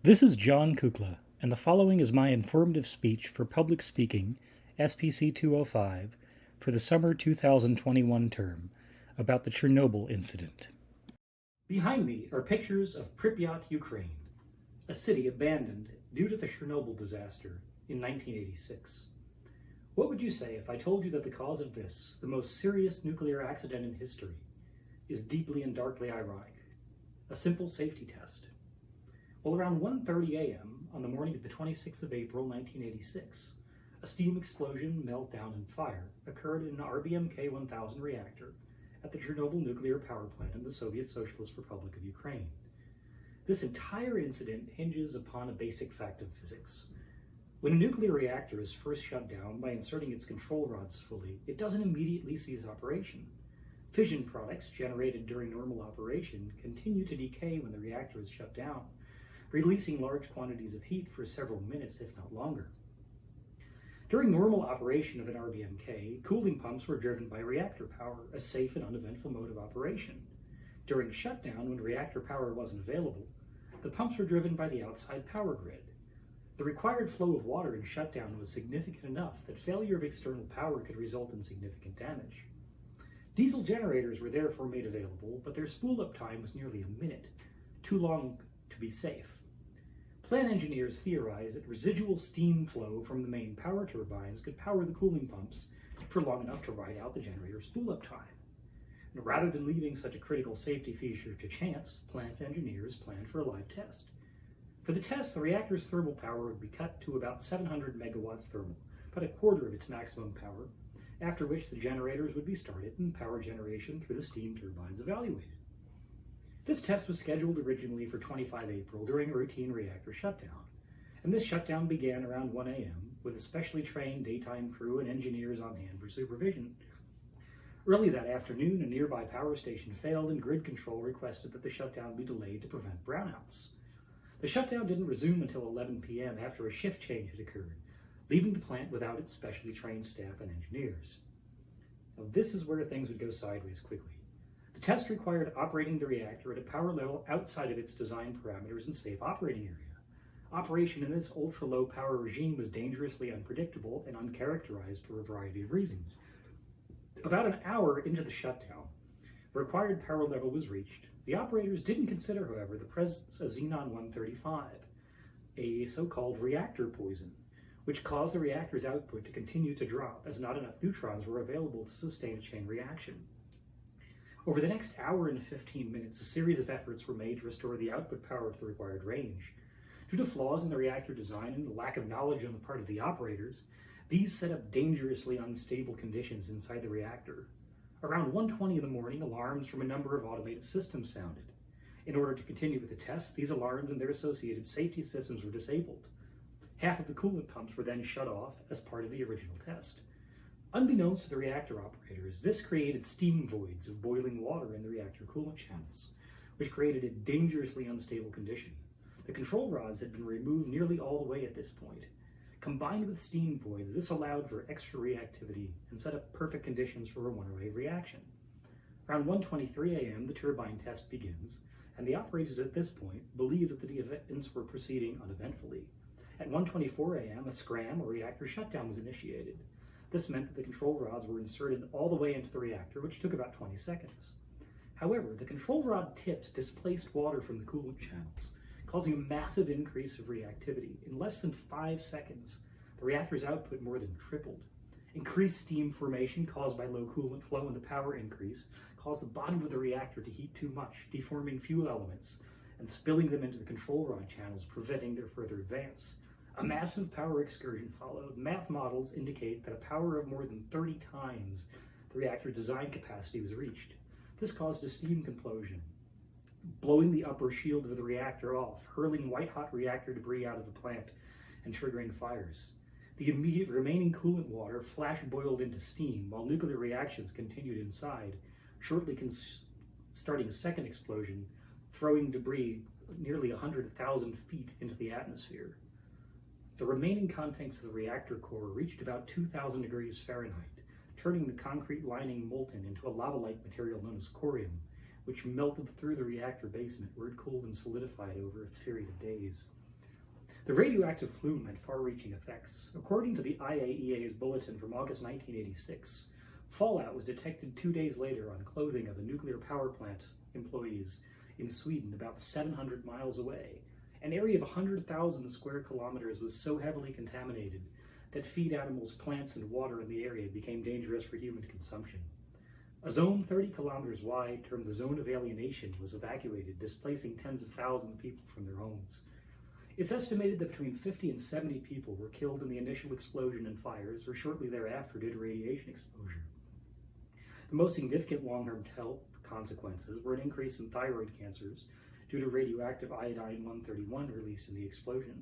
This is John Kukla, and the following is my informative speech for public speaking, SPC 205, for the summer 2021 term about the Chernobyl incident. Behind me are pictures of Pripyat, Ukraine, a city abandoned due to the Chernobyl disaster in 1986. What would you say if I told you that the cause of this, the most serious nuclear accident in history, is deeply and darkly ironic? A simple safety test. Well, around 1:30 a.m. on the morning of the 26th of April, 1986, a steam explosion, meltdown, and fire occurred in an RBMK-1000 reactor at the Chernobyl nuclear power plant in the Soviet Socialist Republic of Ukraine. This entire incident hinges upon a basic fact of physics. When a nuclear reactor is first shut down by inserting its control rods fully, it doesn't immediately cease operation. Fission products generated during normal operation continue to decay when the reactor is shut down, releasing large quantities of heat for several minutes, if not longer. During normal operation of an RBMK, cooling pumps were driven by reactor power, a safe and uneventful mode of operation. During shutdown, when reactor power wasn't available, the pumps were driven by the outside power grid. The required flow of water in shutdown was significant enough that failure of external power could result in significant damage. Diesel generators were therefore made available, but their spool-up time was nearly a minute, too long to be safe. Plant engineers theorized that residual steam flow from the main power turbines could power the cooling pumps for long enough to ride out the generator spool-up time. And rather than leaving such a critical safety feature to chance, plant engineers planned for a live test. For the test, the reactor's thermal power would be cut to about 700 megawatts thermal, about a quarter of its maximum power, after which the generators would be started and power generation through the steam turbines evaluated. This test was scheduled originally for 25 April during a routine reactor shutdown, and this shutdown began around 1 a.m. with a specially trained daytime crew and engineers on hand for supervision. Early that afternoon, a nearby power station failed and grid control requested that the shutdown be delayed to prevent brownouts. The shutdown didn't resume until 11 p.m. after a shift change had occurred, leaving the plant without its specially trained staff and engineers. Now, this is where things would go sideways quickly. The test required operating the reactor at a power level outside of its design parameters and safe operating area. Operation in this ultra-low power regime was dangerously unpredictable and uncharacterized for a variety of reasons. About an hour into the shutdown, the required power level was reached. The operators didn't consider, however, the presence of xenon-135, a so-called reactor poison, which caused the reactor's output to continue to drop as not enough neutrons were available to sustain a chain reaction. Over the next hour and 15 minutes, a series of efforts were made to restore the output power to the required range. Due to flaws in the reactor design and the lack of knowledge on the part of the operators, these set up dangerously unstable conditions inside the reactor. Around 1:20 in the morning, alarms from a number of automated systems sounded. In order to continue with the test, these alarms and their associated safety systems were disabled. Half of the coolant pumps were then shut off as part of the original test. Unbeknownst to the reactor operators, this created steam voids of boiling water in the reactor coolant channels, which created a dangerously unstable condition. The control rods had been removed nearly all the way at this point. Combined with steam voids, this allowed for extra reactivity and set up perfect conditions for a one-way reaction. Around 1:23 a.m., the turbine test begins, and the operators at this point believed that the events were proceeding uneventfully. At 1:24 a.m., a scram or reactor shutdown was initiated. This meant that the control rods were inserted all the way into the reactor, which took about 20 seconds. However, the control rod tips displaced water from the coolant channels, causing a massive increase of reactivity. In less than 5 seconds, the reactor's output more than tripled. Increased steam formation caused by low coolant flow and the power increase caused the bottom of the reactor to heat too much, deforming fuel elements and spilling them into the control rod channels, preventing their further advance. A massive power excursion followed. Math models indicate that a power of more than 30 times the reactor design capacity was reached. This caused a steam complosion, blowing the upper shield of the reactor off, hurling white-hot reactor debris out of the plant, and triggering fires. The immediate remaining coolant water flash-boiled into steam while nuclear reactions continued inside, shortly starting a second explosion, throwing debris nearly 100,000 feet into the atmosphere. The remaining contents of the reactor core reached about 2,000 degrees Fahrenheit, turning the concrete lining molten into a lava-like material known as corium, which melted through the reactor basement where it cooled and solidified over a period of days. The radioactive plume had far-reaching effects. According to the IAEA's bulletin from August 1986, fallout was detected 2 days later on clothing of a nuclear power plant employees in Sweden, about 700 miles away. An area of 100,000 square kilometers was so heavily contaminated that feed animals, plants, and water in the area became dangerous for human consumption. A zone 30 kilometers wide, termed the Zone of Alienation, was evacuated, displacing tens of thousands of people from their homes. It's estimated that between 50 and 70 people were killed in the initial explosion and fires, or shortly thereafter due to radiation exposure. The most significant long-term health consequences were an increase in thyroid cancers due to radioactive iodine-131 released in the explosion.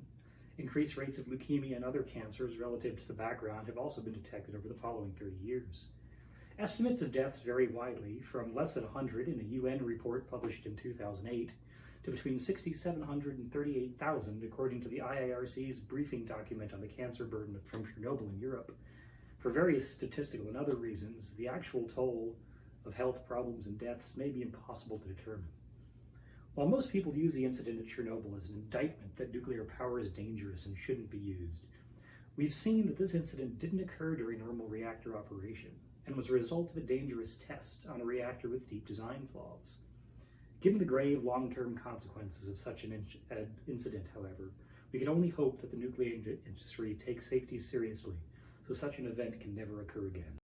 Increased rates of leukemia and other cancers relative to the background have also been detected over the following 30 years. Estimates of deaths vary widely, from less than 100 in a UN report published in 2008 to between 6,700 and 38,000, according to the IARC's briefing document on the cancer burden from Chernobyl in Europe. For various statistical and other reasons, the actual toll of health problems and deaths may be impossible to determine. While most people use the incident at Chernobyl as an indictment that nuclear power is dangerous and shouldn't be used, we've seen that this incident didn't occur during normal reactor operation and was a result of a dangerous test on a reactor with deep design flaws. Given the grave long-term consequences of such an incident, however, we can only hope that the nuclear industry takes safety seriously so such an event can never occur again.